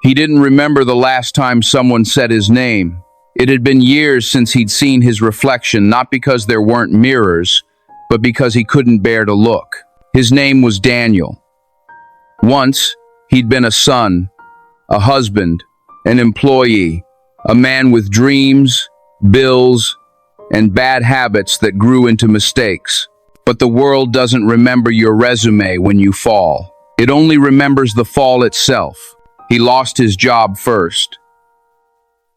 He didn't remember the last time someone said his name. It had been years since he'd seen his reflection, not because there weren't mirrors, but because he couldn't bear to look. His name was Daniel. Once, he'd been a son, a husband, an employee, a man with dreams, bills, and bad habits that grew into mistakes. But the world doesn't remember your resume when you fall. It only remembers the fall itself. He lost his job first,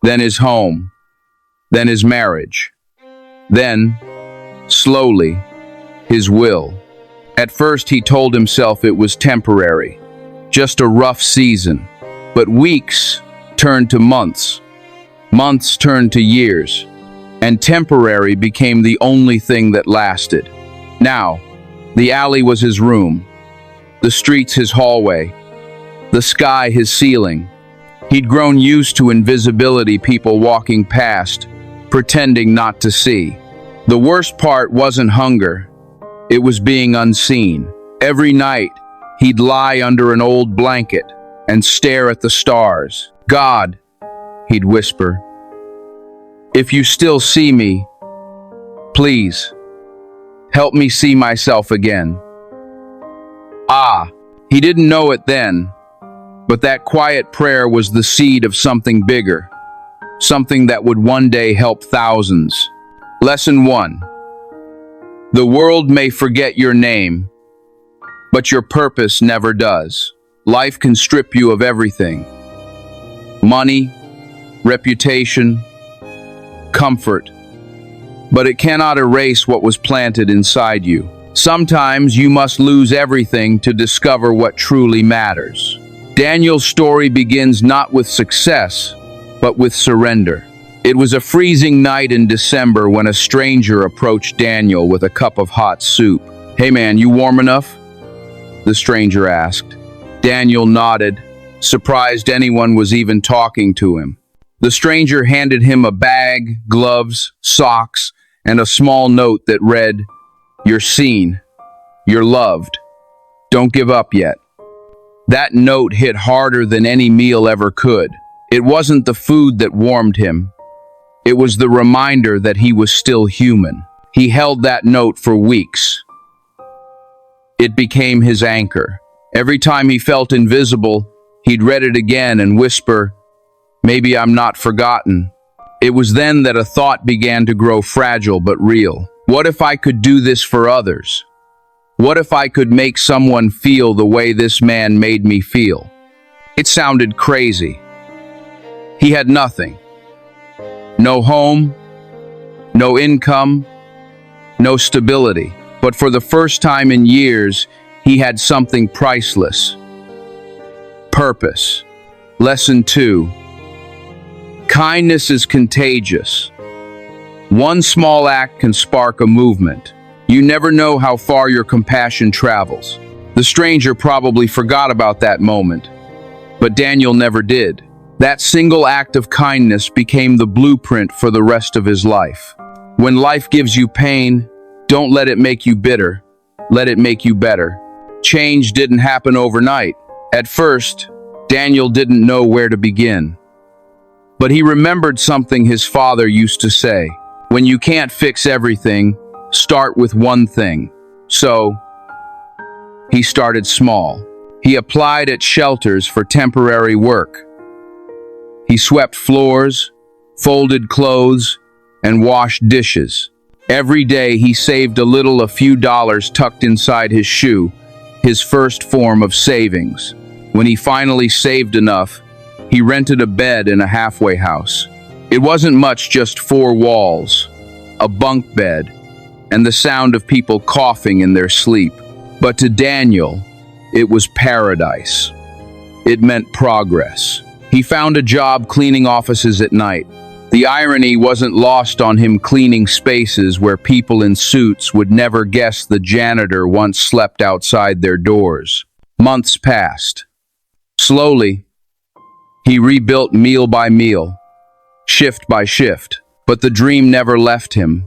then his home, then his marriage, then, slowly, his will. At first he told himself it was temporary, just a rough season. But weeks turned to months, months turned to years, and temporary became the only thing that lasted. Now, the alley was his room, the streets his hallway, the sky his ceiling. He'd grown used to invisibility, people walking past, pretending not to see. The worst part wasn't hunger, it was being unseen. Every night, he'd lie under an old blanket and stare at the stars. "God," he'd whisper, "if you still see me, please, help me see myself again." He didn't know it then, but that quiet prayer was the seed of something bigger, something that would one day help thousands. Lesson 1. The world may forget your name, but your purpose never does. Life can strip you of everything: money, reputation, comfort, but it cannot erase what was planted inside you. Sometimes you must lose everything to discover what truly matters. Daniel's story begins not with success, but with surrender. It was a freezing night in December when a stranger approached Daniel with a cup of hot soup. "Hey man, you warm enough?" the stranger asked. Daniel nodded, surprised anyone was even talking to him. The stranger handed him a bag, gloves, socks, and a small note that read, "You're seen. You're loved. Don't give up yet." That note hit harder than any meal ever could. It wasn't the food that warmed him. It was the reminder that he was still human. He held that note for weeks. It became his anchor. Every time he felt invisible, he'd read it again and whisper, "Maybe I'm not forgotten." It was then that a thought began to grow fragile but real. What if I could do this for others? What if I could make someone feel the way this man made me feel? It sounded crazy. He had nothing. No home, no income, no stability. But for the first time in years, he had something priceless. Purpose. Lesson 2. Kindness is contagious. One small act can spark a movement. You never know how far your compassion travels. The stranger probably forgot about that moment, but Daniel never did. That single act of kindness became the blueprint for the rest of his life. When life gives you pain, don't let it make you bitter. Let it make you better. Change didn't happen overnight. At first, Daniel didn't know where to begin. But he remembered something his father used to say: when you can't fix everything, start with one thing. So, he started small. He applied at shelters for temporary work. He swept floors, folded clothes, and washed dishes. Every day he saved a few dollars tucked inside his shoe, his first form of savings. When he finally saved enough, he rented a bed in a halfway house. It wasn't much, just 4 walls, a bunk bed, and the sound of people coughing in their sleep. But to Daniel, it was paradise. It meant progress. He found a job cleaning offices at night. The irony wasn't lost on him: cleaning spaces where people in suits would never guess the janitor once slept outside their doors. Months passed. Slowly, he rebuilt meal by meal, shift by shift. But the dream never left him: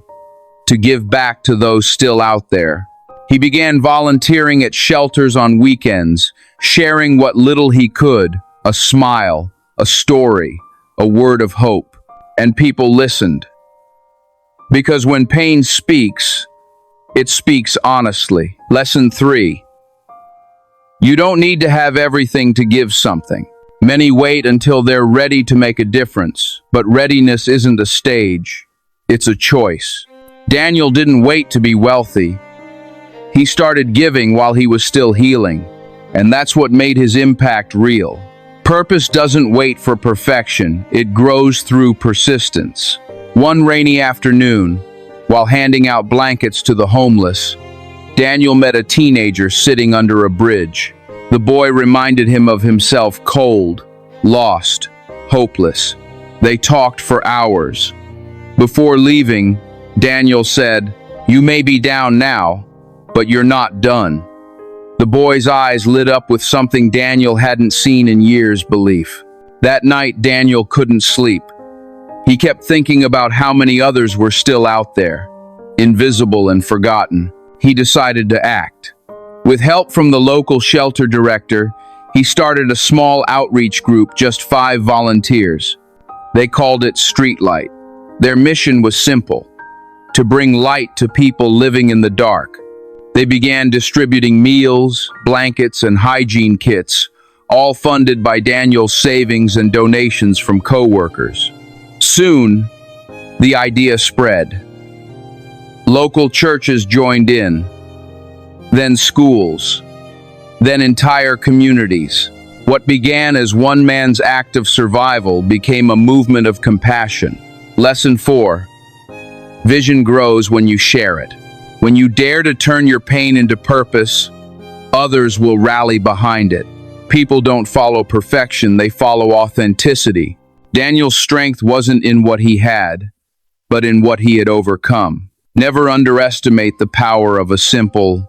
to give back to those still out there. He began volunteering at shelters on weekends, sharing what little he could: a smile, a story, a word of hope, and people listened. Because when pain speaks, it speaks honestly. Lesson 3. You don't need to have everything to give something. Many wait until they're ready to make a difference, but readiness isn't a stage, it's a choice. Daniel didn't wait to be wealthy. He started giving while he was still healing, and that's what made his impact real. Purpose doesn't wait for perfection, it grows through persistence. One rainy afternoon, while handing out blankets to the homeless, Daniel met a teenager sitting under a bridge. The boy reminded him of himself, cold, lost, hopeless. They talked for hours. Before leaving, Daniel said, "You may be down now, but you're not done." The boy's eyes lit up with something Daniel hadn't seen in years: belief. That night, Daniel couldn't sleep. He kept thinking about how many others were still out there, invisible and forgotten. He decided to act. With help from the local shelter director, he started a small outreach group, just 5 volunteers. They called it Streetlight. Their mission was simple: to bring light to people living in the dark. They began distributing meals, blankets, and hygiene kits, all funded by Daniel's savings and donations from co-workers. Soon, the idea spread. Local churches joined in, then schools, then entire communities. What began as one man's act of survival became a movement of compassion. Lesson 4. Vision grows when you share it. When you dare to turn your pain into purpose, others will rally behind it. People don't follow perfection, they follow authenticity. Daniel's strength wasn't in what he had, but in what he had overcome. Never underestimate the power of a simple,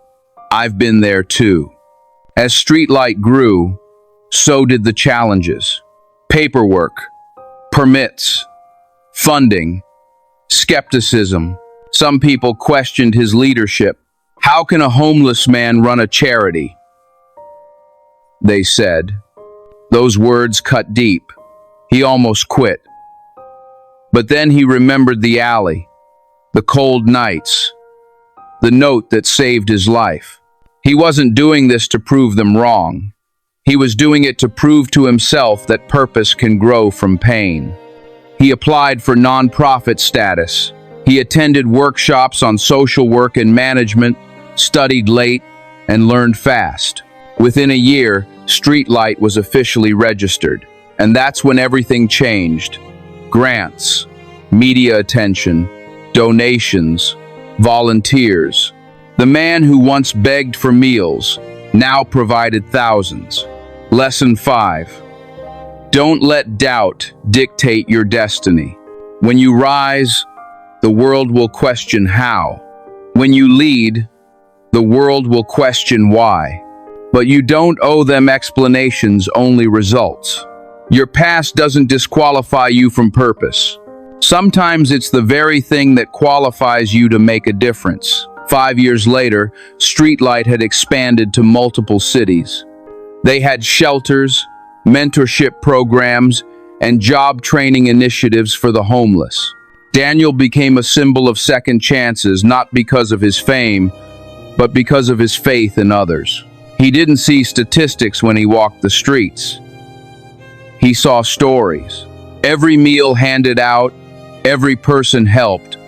"I've been there too." As Streetlight grew, so did the challenges. Paperwork, permits, funding, skepticism. Some people questioned his leadership. How can a homeless man run a charity? They said. Those words cut deep. He almost quit. But then he remembered the alley, the cold nights, the note that saved his life. He wasn't doing this to prove them wrong. He was doing it to prove to himself that purpose can grow from pain. He applied for nonprofit status. He attended workshops on social work and management, studied late, and learned fast. Within a year, Streetlight was officially registered. And that's when everything changed. Grants, media attention, donations, volunteers. The man who once begged for meals now provided thousands. Lesson 5. Don't let doubt dictate your destiny. When you rise, the world will question how. When you lead, the world will question why. But you don't owe them explanations, only results. Your past doesn't disqualify you from purpose. Sometimes it's the very thing that qualifies you to make a difference. 5 years later, Streetlight had expanded to multiple cities. They had shelters, mentorship programs, and job training initiatives for the homeless. Daniel became a symbol of second chances, not because of his fame, but because of his faith in others. He didn't see statistics when he walked the streets. He saw stories. Every meal handed out, every person helped,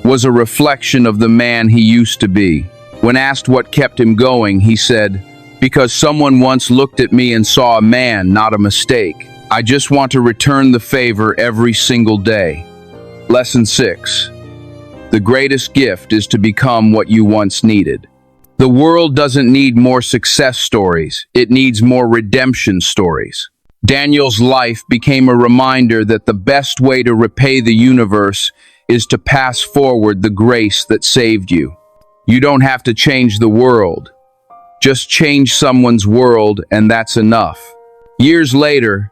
was a reflection of the man he used to be. When asked what kept him going, he said, "Because someone once looked at me and saw a man, not a mistake. I just want to return the favor every single day." Lesson 6. The greatest gift is to become what you once needed. The world doesn't need more success stories, it needs more redemption stories. Daniel's life became a reminder that the best way to repay the universe is to pass forward the grace that saved you. You don't have to change the world. Just change someone's world, and that's enough. Years later,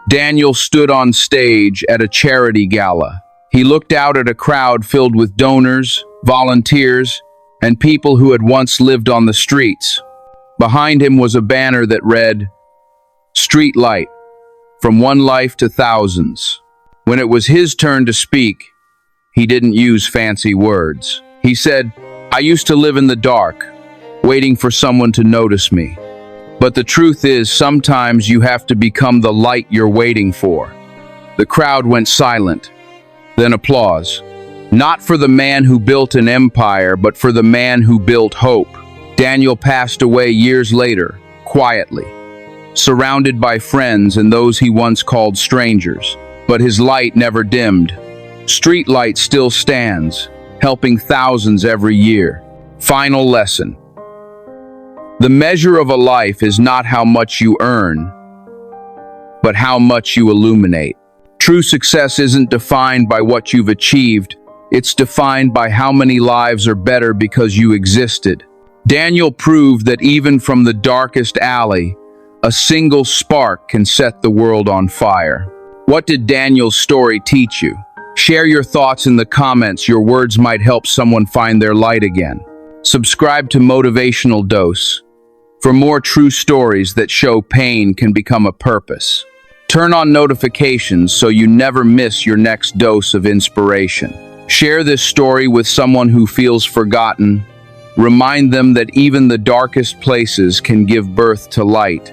Daniel stood on stage at a charity gala. He looked out at a crowd filled with donors, volunteers, and people who had once lived on the streets. Behind him was a banner that read, "Streetlight, from one life to thousands. When it was his turn to speak, he didn't use fancy words. He said, "I used to live in the dark, waiting for someone to notice me. But the truth is, sometimes you have to become the light you're waiting for." The crowd went silent, then applause. Not for the man who built an empire, but for the man who built hope. Daniel passed away years later, quietly, surrounded by friends and those he once called strangers. But his light never dimmed. Street light still stands, helping thousands every year. Final lesson. The measure of a life is not how much you earn, but how much you illuminate. True success isn't defined by what you've achieved, it's defined by how many lives are better because you existed. Daniel proved that even from the darkest alley, a single spark can set the world on fire. What did Daniel's story teach you? Share your thoughts in the comments. Your words might help someone find their light again. Subscribe to Motivational Dose for more true stories that show pain can become a purpose. Turn on notifications so you never miss your next dose of inspiration. Share this story with someone who feels forgotten. Remind them that even the darkest places can give birth to light.